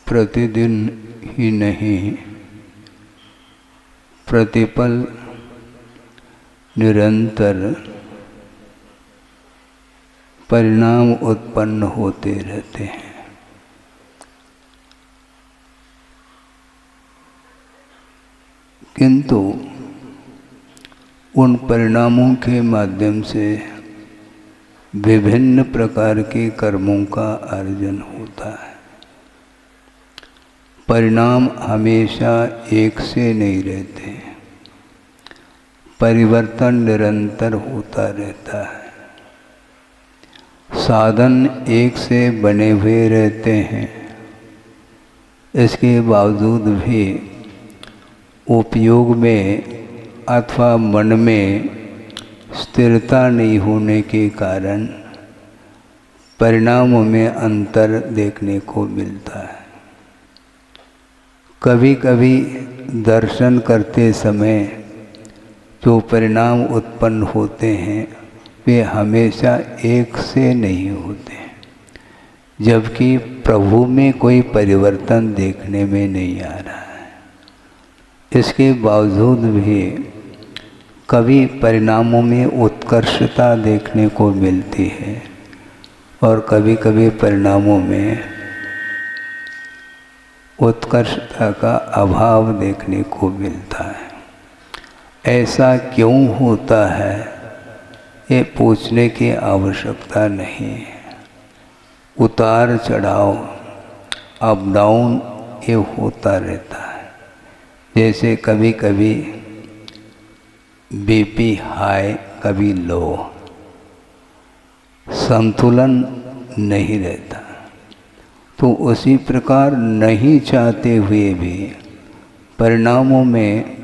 प्रतिदिन ही नहीं, प्रतिपल निरंतर परिणाम उत्पन्न होते रहते हैं। किंतु उन परिणामों के माध्यम से विभिन्न प्रकार के कर्मों का अर्जन होता है। परिणाम हमेशा एक से नहीं रहते, परिवर्तन निरंतर होता रहता है। साधन एक से बने हुए रहते हैं, इसके बावजूद भी उपयोग में अथवा मन में स्थिरता नहीं होने के कारण परिणामों में अंतर देखने को मिलता है। कभी कभी दर्शन करते समय जो परिणाम उत्पन्न होते हैं वे हमेशा एक से नहीं होते, जबकि प्रभु में कोई परिवर्तन देखने में नहीं आ रहा है। इसके बावजूद भी कभी परिणामों में उत्कर्षता देखने को मिलती है और कभी कभी परिणामों में उत्कर्षता का अभाव देखने को मिलता है। ऐसा क्यों होता है ये पूछने की आवश्यकता नहीं है। उतार चढ़ाव, अप डाउन ये होता रहता है। जैसे कभी कभी बीपी हाई, कभी लो, संतुलन नहीं रहता। तो उसी प्रकार नहीं चाहते हुए भी परिणामों में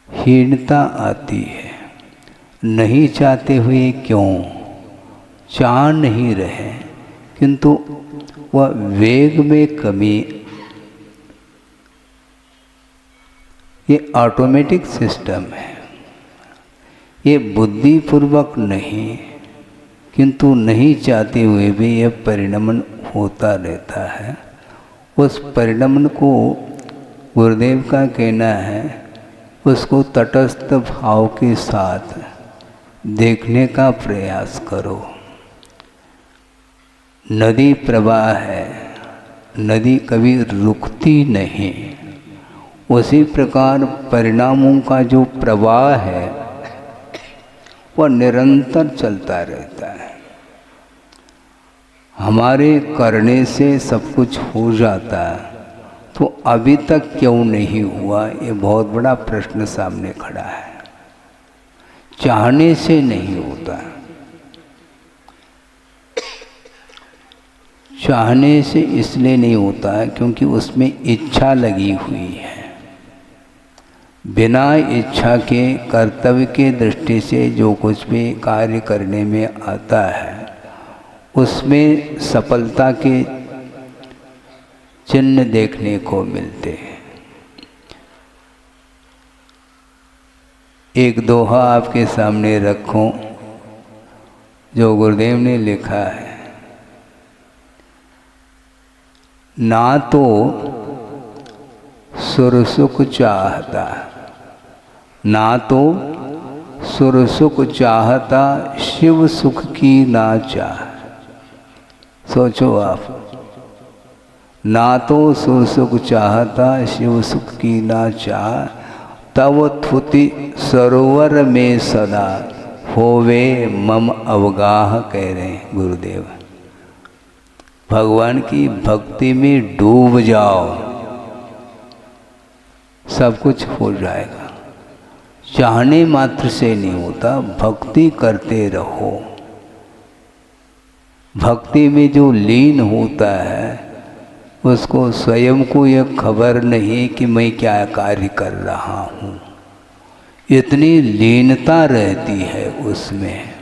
हीनता आती है। नहीं चाहते हुए क्यों? चाह नहीं रहे, किंतु वह वेग में कमी, ये ऑटोमेटिक सिस्टम है। ये बुद्धिपूर्वक नहीं, किंतु नहीं चाहते हुए भी यह परिणमन होता रहता है। उस परिणमन को गुरुदेव का कहना है, उसको तटस्थ भाव के साथ देखने का प्रयास करो। नदी प्रवाह है, नदी कभी रुकती नहीं। उसी प्रकार परिणामों का जो प्रवाह है वह निरंतर चलता रहता है। हमारे करने से सब कुछ हो जाता है, तो अभी तक क्यों नहीं हुआ? ये बहुत बड़ा प्रश्न सामने खड़ा है। चाहने से नहीं होता, चाहने से इसलिए नहीं होता है क्योंकि उसमें इच्छा लगी हुई है। बिना इच्छा के कर्तव्य के दृष्टि से जो कुछ भी कार्य करने में आता है उसमें सफलता के चिन्ह देखने को मिलते हैं। एक दोहा आपके सामने रखूं जो गुरुदेव ने लिखा है। ना तो सुरसुख चाहता, ना तो सुरसुख चाहता, शिव सुख की ना चाह। सोचो आप, ना तो सुरसुख चाहता, शिव सुख की ना चाह, तव थुति सरोवर में सदा, होवे मम अवगाह, कह रहे हैं गुरुदेव। भगवान की भक्ति में डूब जाओ, सब कुछ हो जाएगा। चाहने मात्र से नहीं होता, भक्ति करते रहो। भक्ति में जो लीन होता है उसको स्वयं को यह खबर नहीं कि मैं क्या कार्य कर रहा हूँ। इतनी लीनता रहती है उसमें,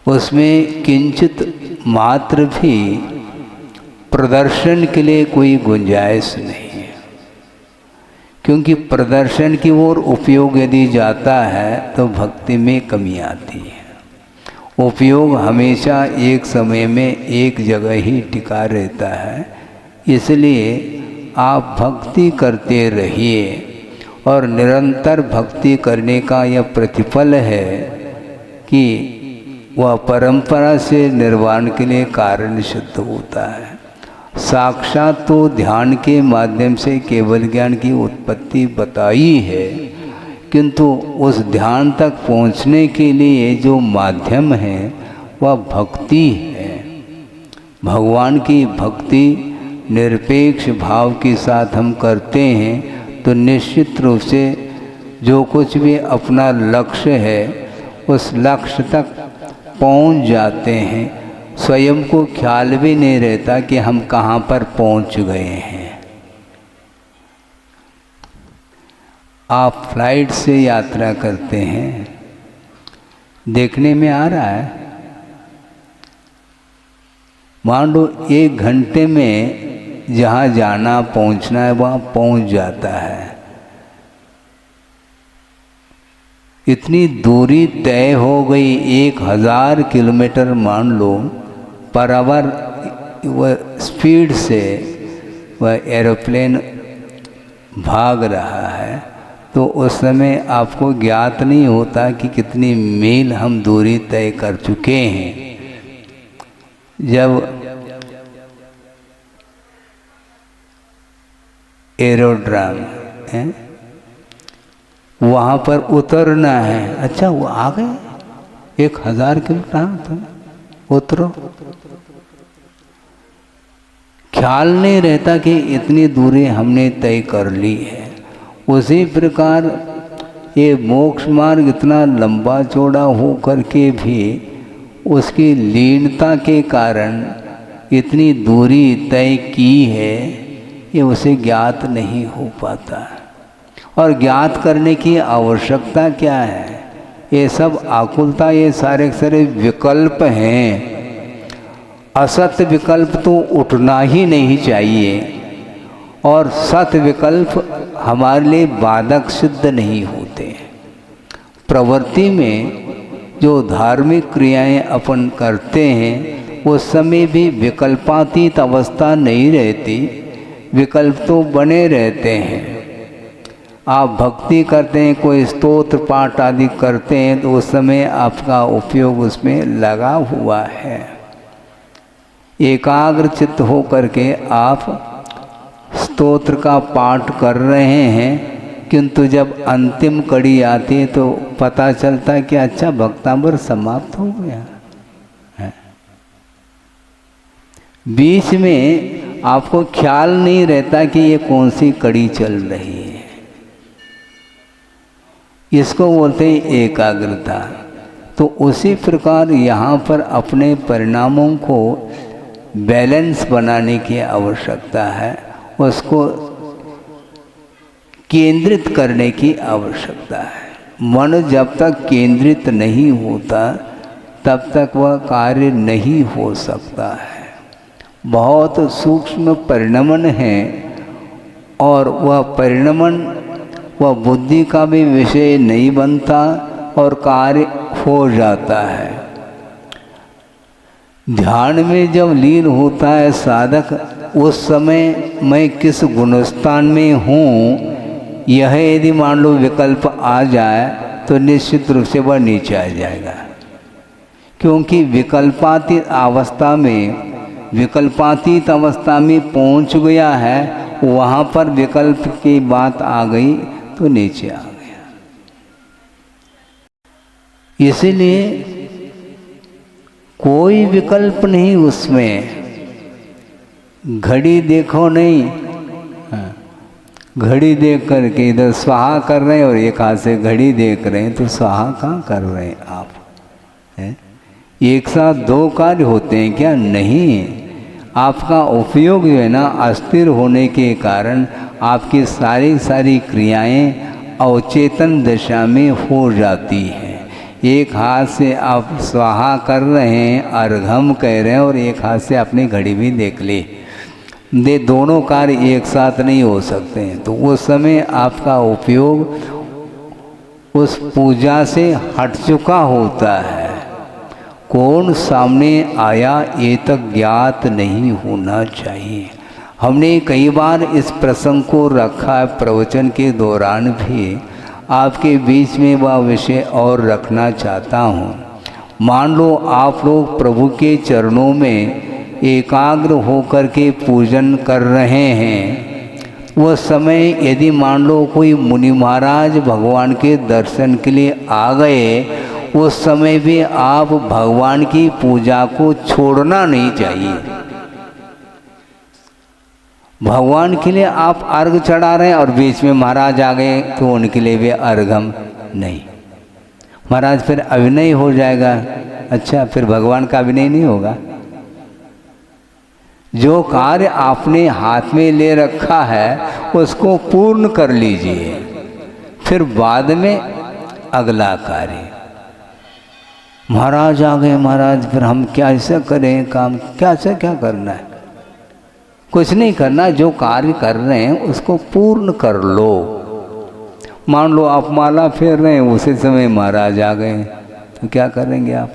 उसमें किंचित मात्र भी प्रदर्शन के लिए कोई गुंजाइश नहीं है। क्योंकि प्रदर्शन की ओर उपयोग यदि जाता है तो भक्ति में कमी आती है। उपयोग हमेशा एक समय में एक जगह ही टिका रहता है। इसलिए आप भक्ति करते रहिए और निरंतर भक्ति करने का यह प्रतिफल है कि वह परंपरा से निर्वाण के लिए कारण सिद्ध होता है। साक्षात तो ध्यान के माध्यम से केवल ज्ञान की उत्पत्ति बताई है, किंतु उस ध्यान तक पहुंचने के लिए जो माध्यम है वह भक्ति है। भगवान की भक्ति निरपेक्ष भाव के साथ हम करते हैं तो निश्चित रूप से जो कुछ भी अपना लक्ष्य है उस लक्ष्य तक पहुंच जाते हैं। स्वयं को ख्याल भी नहीं रहता कि हम कहाँ पर पहुंच गए हैं। आप फ्लाइट से यात्रा करते हैं, देखने में आ रहा है मान लो 1 घंटे में जहाँ जाना पहुँचना है वहाँ पहुँच जाता है। इतनी दूरी तय हो गई 1000 किलोमीटर मान लो पर आवर वह स्पीड से वह एरोप्लेन भाग रहा है, तो उस समय आपको ज्ञात नहीं होता कि कितनी मील हम दूरी तय कर चुके हैं। जब एरोड्राम है वहाँ पर उतरना है, अच्छा वो आ गए 1000 किलोमीटर, उतरो। ख्याल नहीं रहता कि इतनी दूरी हमने तय कर ली है। उसी प्रकार ये मोक्ष मार्ग इतना लंबा चौड़ा हो करके भी उसकी लीनता के कारण इतनी दूरी तय की है, ये उसे ज्ञात नहीं हो पाता। और ज्ञात करने की आवश्यकता क्या है? ये सब आकुलता, ये सारे सारे विकल्प हैं। असत विकल्प तो उठना ही नहीं चाहिए और सत विकल्प हमारे लिए बाधक सिद्ध नहीं होते। प्रवृत्ति में जो धार्मिक क्रियाएं अपन करते हैं उस समय भी विकल्पातीत अवस्था नहीं रहती, विकल्प तो बने रहते हैं। आप भक्ति करते हैं, कोई स्तोत्र पाठ आदि करते हैं तो उस समय आपका उपयोग उसमें लगा हुआ है। एकाग्र चित्त हो करके आप स्तोत्र का पाठ कर रहे हैं, किंतु जब अंतिम कड़ी आती है तो पता चलता है कि अच्छा भक्तांबर समाप्त हो गया है। बीच में आपको ख्याल नहीं रहता कि ये कौन सी कड़ी चल रही है। इसको बोलते हैं एकाग्रता। तो उसी प्रकार यहाँ पर अपने परिणामों को बैलेंस बनाने की आवश्यकता है, उसको केंद्रित करने की आवश्यकता है। मन जब तक केंद्रित नहीं होता तब तक वह कार्य नहीं हो सकता है। बहुत सूक्ष्म परिणमन है और वह परिणमन वह बुद्धि का भी विषय नहीं बनता और कार्य हो जाता है। ध्यान में जब लीन होता है साधक, उस समय मैं किस गुणस्थान में हूँ यह यदि मान लो विकल्प आ जाए तो निश्चित रूप से वह नीचे आ जाएगा, क्योंकि विकल्पातीत अवस्था में पहुँच गया है। वहाँ पर विकल्प की बात आ गई तो नीचे आ गया। इसीलिए कोई विकल्प नहीं उसमें। घड़ी देखो नहीं, घड़ी देख करके इधर स्वाहा कर रहे हैं और एक हाथ से घड़ी देख रहे हैं, तो स्वाहा कहाँ कर रहे हैं आप? है? एक साथ 2 कार्य होते हैं क्या? नहीं। आपका उपयोग जो है ना अस्थिर होने के कारण आपकी सारी क्रियाएं अवचेतन दशा में हो जाती हैं। एक हाथ से आप स्वाहा कर रहे हैं, अर्घम कह रहे हैं और एक हाथ से अपनी घड़ी भी देख ली। ये दोनों कार्य एक साथ नहीं हो सकते हैं। तो उस समय आपका उपयोग उस पूजा से हट चुका होता है कौन सामने आया ये तक ज्ञात नहीं होना चाहिए। हमने कई बार इस प्रसंग को रखा है प्रवचन के दौरान भी, आपके बीच में वह विषय और रखना चाहता हूँ। मान लो आप लोग प्रभु के चरणों में एकाग्र होकर के पूजन कर रहे हैं, वह समय यदि मान लो कोई मुनि महाराज भगवान के दर्शन के लिए आ गए, उस समय भी आप भगवान की पूजा को छोड़ना नहीं चाहिए। भगवान के लिए आप अर्घ चढ़ा रहे हैं और बीच में महाराज आ गए तो उनके लिए भी अर्घम नहीं। महाराज फिर अभिनय हो जाएगा। अच्छा, फिर भगवान का अभिनय नहीं होगा। जो कार्य आपने हाथ में ले रखा है उसको पूर्ण कर लीजिए, फिर बाद में अगला कार्य। महाराज आ गए, महाराज फिर हम क्या ऐसा करें काम, क्या से क्या करना है? कुछ नहीं करना, जो कार्य कर रहे हैं उसको पूर्ण कर लो। मान लो आप माला फेर रहे हैं, उसी समय महाराज आ गए तो क्या करेंगे आप?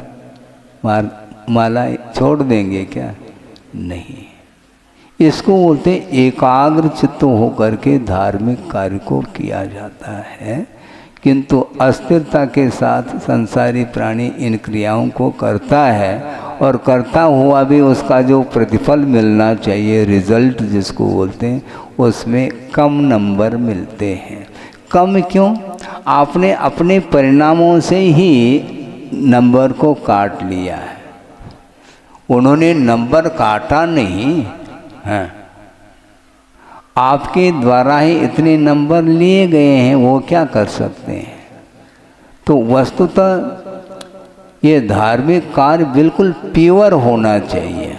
माला छोड़ देंगे क्या? नहीं। इसको बोलते एकाग्र चित्त होकर के धार्मिक कार्य को किया जाता है, किंतु अस्थिरता के साथ संसारी प्राणी इन क्रियाओं को करता है और करता हुआ भी उसका जो प्रतिफल मिलना चाहिए, रिजल्ट जिसको बोलते हैं, उसमें कम नंबर मिलते हैं। कम क्यों? आपने अपने परिणामों से ही नंबर को काट लिया है, उन्होंने नंबर काटा नहीं है। आपके द्वारा ही इतने नंबर लिए गए हैं, वो क्या कर सकते हैं? तो वस्तुतः ये धार्मिक कार्य बिल्कुल प्योर होना चाहिए।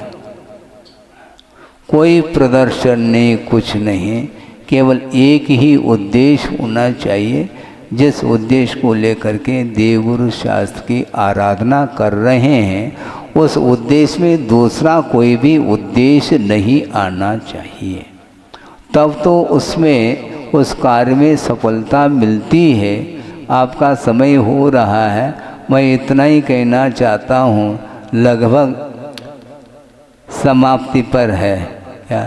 कोई प्रदर्शन नहीं, कुछ नहीं, केवल एक ही उद्देश्य होना चाहिए, जिस उद्देश्य को लेकर के देवगुरु शास्त्र की आराधना कर रहे हैं, उस उद्देश्य में दूसरा कोई भी उद्देश्य नहीं आना चाहिए। तब तो उसमें उस कार्य में सफलता मिलती है। आपका समय हो रहा है, मैं इतना ही कहना चाहता हूँ, लगभग समाप्ति पर है क्या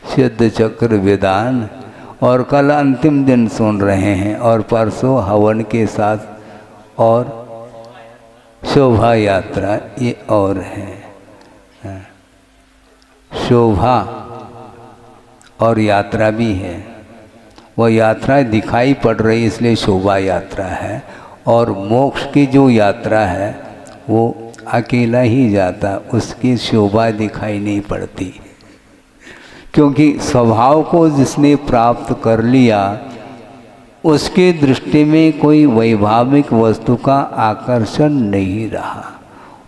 सिद्ध चक्र विधान, और कल अंतिम दिन सुन रहे हैं और परसों हवन के साथ और शोभा यात्रा ये और है। शोभा और यात्रा भी है, वह यात्रा दिखाई पड़ रही इसलिए शोभा यात्रा है, और मोक्ष की जो यात्रा है वो अकेला ही जाता, उसकी शोभा दिखाई नहीं पड़ती, क्योंकि स्वभाव को जिसने प्राप्त कर लिया उसके दृष्टि में कोई वैभाविक वस्तु का आकर्षण नहीं रहा,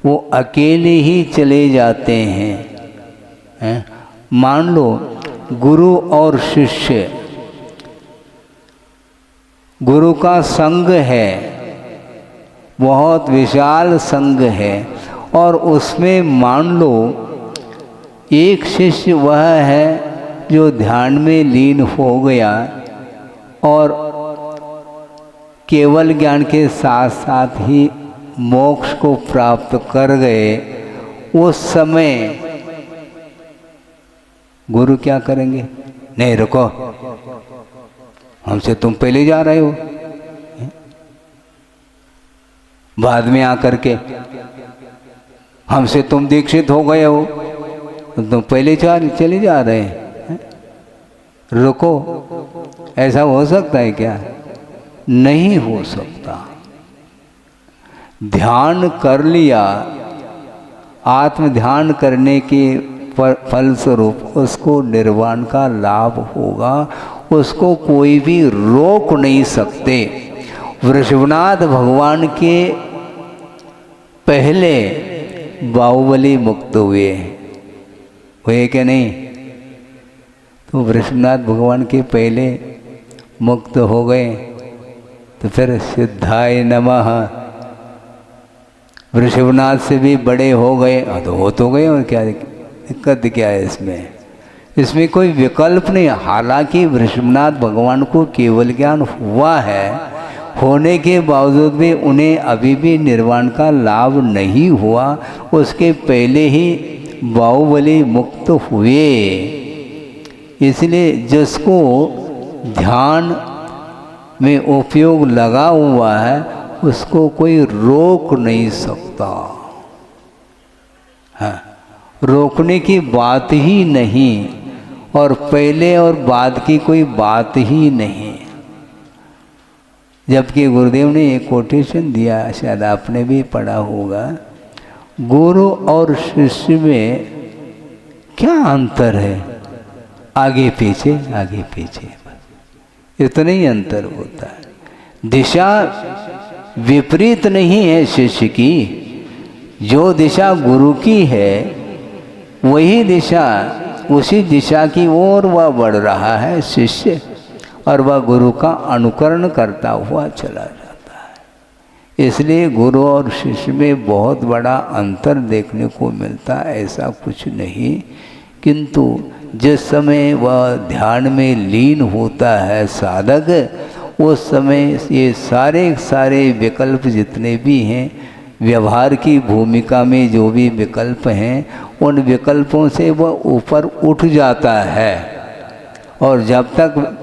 वो अकेले ही चले जाते हैं। मान लो गुरु और शिष्य, गुरु का संग है, बहुत विशाल संग है, और उसमें मान लो एक शिष्य वह है जो ध्यान में लीन हो गया और केवल ज्ञान के साथ साथ ही मोक्ष को प्राप्त कर गए। उस समय गुरु क्या करेंगे? नहीं रुको, हमसे तुम पहले जा रहे हो, बाद में आकर के हमसे तुम दीक्षित हो गए हो, तुम पहले चले जा रहे हैं, रुको। ऐसा हो सकता है क्या? नहीं हो सकता। ध्यान कर लिया, आत्म ध्यान करने के फलस्वरूप उसको निर्वाण का लाभ होगा, उसको कोई भी रोक नहीं सकते। वृषभनाथ भगवान के पहले बाहुबली मुक्त हुए क्या नहीं? तो वृषभनाथ भगवान के पहले मुक्त हो गए, तो फिर सिद्धाय नमः वृषभनाथ से भी बड़े हो गए, तो हो तो गए, और क्या दिक्कत क्या है इसमें? इसमें कोई विकल्प नहीं। हालांकि वृषभनाथ भगवान को केवल ज्ञान हुआ है, होने के बावजूद भी उन्हें अभी भी निर्वाण का लाभ नहीं हुआ, उसके पहले ही बाहुबली मुक्त हुए। इसलिए जिसको ध्यान में उपयोग लगा हुआ है उसको कोई रोक नहीं सकता। हाँ, रोकने की बात ही नहीं, और पहले और बाद की कोई बात ही नहीं। जबकि गुरुदेव ने एक कोटेशन दिया, शायद आपने भी पढ़ा होगा, गुरु और शिष्य में क्या अंतर है? आगे पीछे, आगे पीछे, इतना ही अंतर होता है। दिशा विपरीत नहीं है शिष्य की, जो दिशा गुरु की है वही दिशा, उसी दिशा की ओर वह बढ़ रहा है शिष्य, और वह गुरु का अनुकरण करता हुआ चला जाता है। इसलिए गुरु और शिष्य में बहुत बड़ा अंतर देखने को मिलता, ऐसा कुछ नहीं। किंतु जिस समय वह ध्यान में लीन होता है साधक, उस समय ये सारे विकल्प जितने भी हैं, व्यवहार की भूमिका में जो भी विकल्प हैं, उन विकल्पों से वह ऊपर उठ जाता है। और जब तक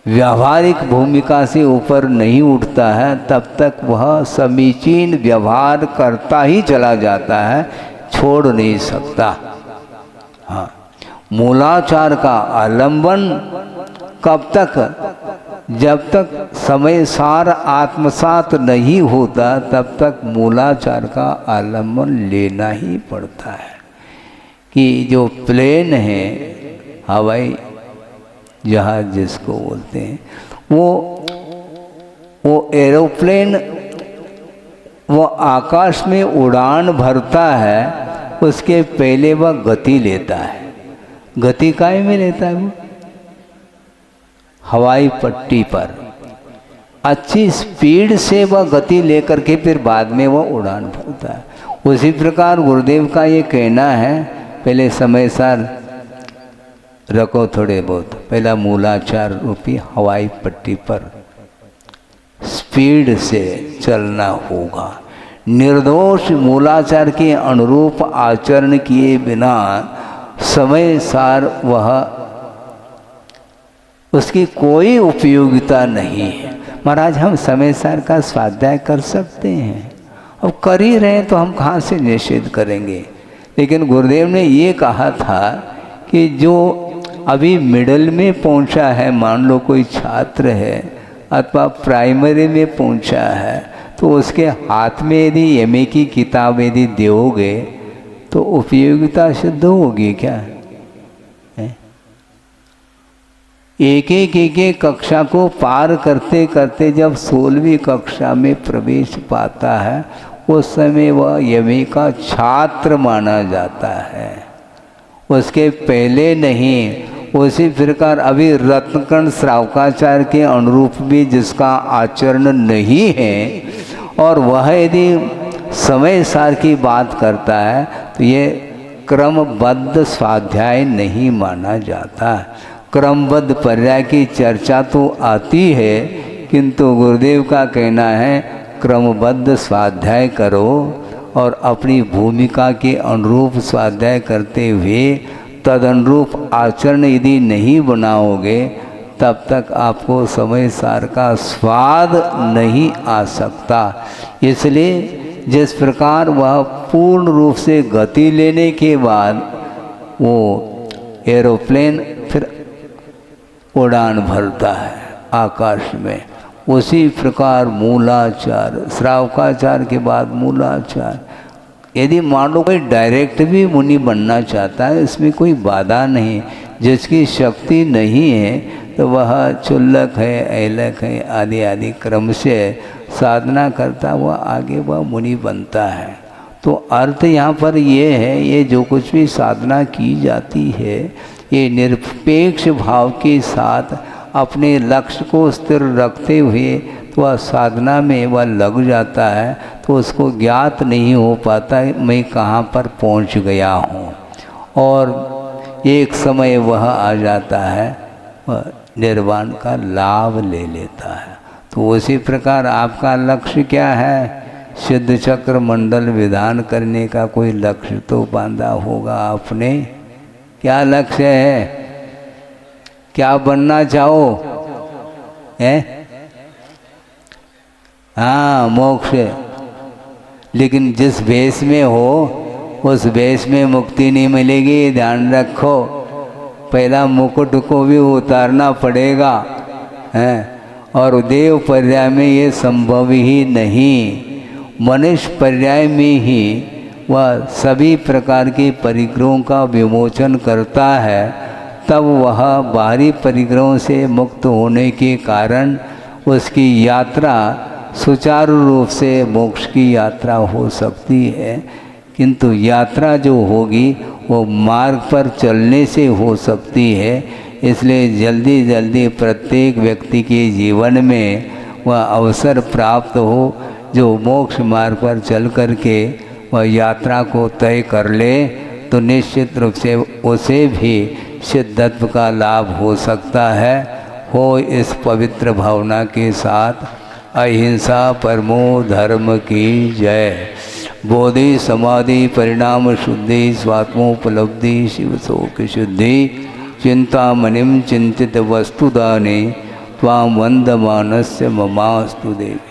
व्यावहारिक भूमिका से ऊपर नहीं उठता है तब तक वह समीचीन व्यवहार करता ही चला जाता है, छोड़ नहीं सकता। हाँ, मूलाचार का आलंबन कब तक? जब तक समय सार आत्मसात नहीं होता तब तक मूलाचार का आलंबन लेना ही पड़ता है। कि जो प्लेन है, हवाई जहाज जिसको बोलते हैं, वो एरोप्लेन वो आकाश में उड़ान भरता है, उसके पहले वह गति लेता है। गति काहे में लेता है? वो हवाई पट्टी पर अच्छी स्पीड से वह गति लेकर के फिर बाद में वह उड़ान भरता है। उसी प्रकार गुरुदेव का ये कहना है, पहले समय सार रखो थोड़े बहुत, पहला मूलाचार रूपी हवाई पट्टी पर स्पीड से चलना होगा। निर्दोष मूलाचार के अनुरूप आचरण किए बिना समय सार वह उसकी कोई उपयोगिता नहीं है। महाराज, हम समय सार का स्वाध्याय कर सकते हैं, अब कर ही रहे हैं तो हम कहाँ से निषेध करेंगे। लेकिन गुरुदेव ने ये कहा था कि जो अभी मिडल में पहुंचा है, मान लो कोई छात्र है अथवा प्राइमरी में पहुंचा है, तो उसके हाथ में यदि एमए की किताब यदि दोगे तो उपयोगिता सिद्ध होगी क्या? एक कक्षा को पार करते करते जब 16वीं कक्षा में प्रवेश पाता है, उस समय वह एमए का छात्र माना जाता है, उसके पहले नहीं। उसी प्रकार अभी रत्नकर्ण श्रावकाचार्य के अनुरूप भी जिसका आचरण नहीं है, और वह यदि समय सार की बात करता है तो ये क्रमबद्ध स्वाध्याय नहीं माना जाता। क्रमबद्ध पर्याय की चर्चा तो आती है, किंतु गुरुदेव का कहना है क्रमबद्ध स्वाध्याय करो, और अपनी भूमिका के अनुरूप स्वाध्याय करते हुए तदनुरूप आचरण यदि नहीं बनाओगे तब तक आपको समय सार का स्वाद नहीं आ सकता। इसलिए जिस प्रकार वह पूर्ण रूप से गति लेने के बाद वो एरोप्लेन फिर उड़ान भरता है आकाश में, उसी प्रकार मूलाचार, श्रावकाचार के बाद मूलाचार। यदि मान लो कोई डायरेक्ट भी मुनि बनना चाहता है, इसमें कोई बाधा नहीं। जिसकी शक्ति नहीं है तो वह चुल्लक है, ऐलक है, आदि आदि क्रम से साधना करता हुआ आगे वह मुनि बनता है। तो अर्थ यहाँ पर ये है, ये जो कुछ भी साधना की जाती है ये निरपेक्ष भाव के साथ अपने लक्ष्य को स्थिर रखते हुए तो वह साधना में वह लग जाता है, तो उसको ज्ञात नहीं हो पाता मैं कहाँ पर पहुँच गया हूँ, और एक समय वह आ जाता है, वह निर्वाण का लाभ ले लेता है। तो उसी प्रकार आपका लक्ष्य क्या है? सिद्ध चक्र मंडल विधान करने का कोई लक्ष्य तो बांधा होगा आपने। क्या लक्ष्य है? क्या बनना चाहो? है? हाँ, मोक्ष। लेकिन जिस वेश में हो उस वेश में मुक्ति नहीं मिलेगी, ध्यान रखो। पहला मुकुट को भी उतारना पड़ेगा, है। और देव पर्याय में ये संभव ही नहीं। मनुष्य पर्याय में ही वह सभी प्रकार के परिग्रहों का विमोचन करता है, तब वह बाहरी परिग्रहों से मुक्त होने के कारण उसकी यात्रा सुचारू रूप से मोक्ष की यात्रा हो सकती है। किंतु यात्रा जो होगी वो मार्ग पर चलने से हो सकती है। इसलिए जल्दी जल्दी प्रत्येक व्यक्ति के जीवन में वह अवसर प्राप्त हो जो मोक्ष मार्ग पर चल करके वह यात्रा को तय कर ले, तो निश्चित रूप से उसे भी सिद्धत्व का लाभ हो सकता है। हो इस पवित्र भावना के साथ अहिंसा परमो धर्म की जय। बोधि समाधि परिणाम शुद्धि स्वात्मोपलब्धि शिव शोक शुद्धि चिंतामणिम चिंतित वस्तुदाने त्वां वंदमानस्य ममास्तु देवी।